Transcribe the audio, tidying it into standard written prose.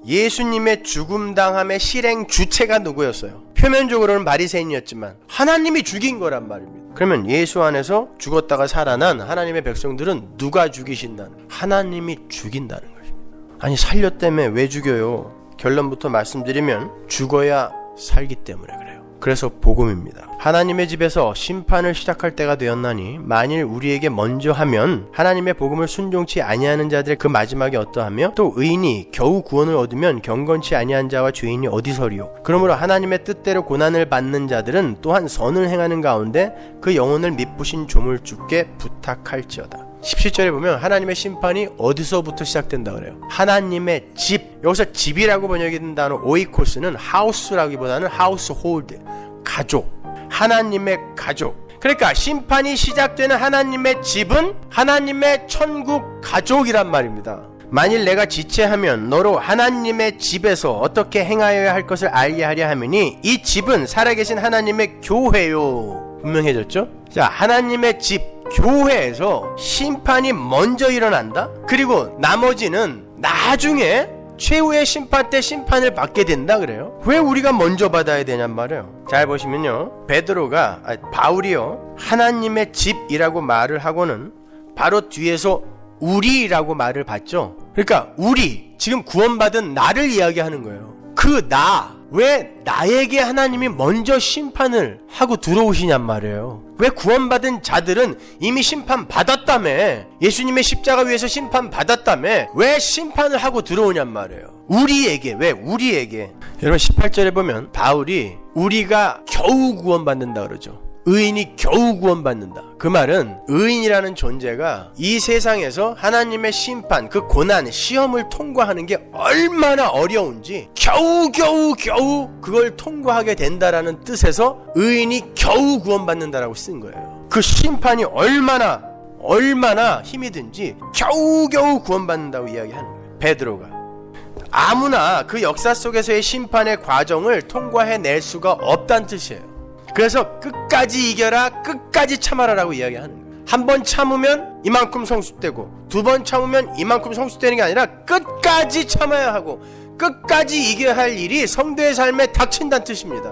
예수님의 죽음당함의 실행 주체가 누구였어요? 표면적으로는 바리새인이었지만 하나님이 죽인 거란 말입니다. 그러면 예수 안에서 죽었다가 살아난 하나님의 백성들은 누가 죽이신다는? 하나님이 죽인다는 것입니다. 아니 살렸다며 왜 죽여요? 결론부터 말씀드리면 죽어야 살기 때문에 그래요. 그래서 복음입니다. 하나님의 집에서 심판을 시작할 때가 되었나니 만일 우리에게 먼저 하면 하나님의 복음을 순종치 아니하는 자들의 그 마지막이 어떠하며 또 의인이 겨우 구원을 얻으면 경건치 아니한 자와 죄인이 어디서리요. 그러므로 하나님의 뜻대로 고난을 받는 자들은 또한 선을 행하는 가운데 그 영혼을 미쁘신 조물주께 부탁할지어다. 17절에 보면 하나님의 심판이 어디서부터 시작된다 그래요? 하나님의 집. 여기서 집이라고 번역된 단어 오이코스는 하우스라기보다는 하우스홀드, 가족, 하나님의 가족. 그러니까 심판이 시작되는 하나님의 집은 하나님의 천국 가족이란 말입니다. 만일 내가 지체하면 너로 하나님의 집에서 어떻게 행하여야 할 것을 알게 하려 함이니 이 집은 살아계신 하나님의 교회요. 분명해졌죠? 자, 하나님의 집, 교회에서 심판이 먼저 일어난다? 그리고 나머지는 나중에 최후의 심판 때 심판을 받게 된다 그래요. 왜 우리가 먼저 받아야 되냔 말이에요. 잘 보시면요, 바울이요 하나님의 집이라고 말을 하고는 바로 뒤에서 우리라고 말을 받죠. 그러니까 우리, 지금 구원받은 나를 이야기하는 거예요. 그 나, 왜 나에게 하나님이 먼저 심판을 하고 들어오시냔 말이에요. 왜 구원받은 자들은 이미 심판 받았다며, 예수님의 십자가 위에서 심판 받았다며 왜 심판을 하고 들어오냔 말이에요. 우리에게, 왜 우리에게. 여러분 18절에 보면 바울이 우리가 겨우 구원받는다 그러죠. 의인이 겨우 구원받는다. 그 말은 의인이라는 존재가 이 세상에서 하나님의 심판, 그 고난, 시험을 통과하는 게 얼마나 어려운지 겨우 그걸 통과하게 된다라는 뜻에서 의인이 겨우 구원받는다라고 쓴 거예요. 그 심판이 얼마나 힘이 든지 겨우 구원받는다고 이야기하는 거예요. 베드로가 아무나 그 역사 속에서의 심판의 과정을 통과해낼 수가 없다는 뜻이에요. 그래서 끝까지 이겨라, 끝까지 참아라라고 이야기하는 거예요. 한 번 참으면 이만큼 성숙되고 두 번 참으면 이만큼 성숙되는 게 아니라 끝까지 참아야 하고 끝까지 이겨야 할 일이 성도의 삶에 닥친다는 뜻입니다.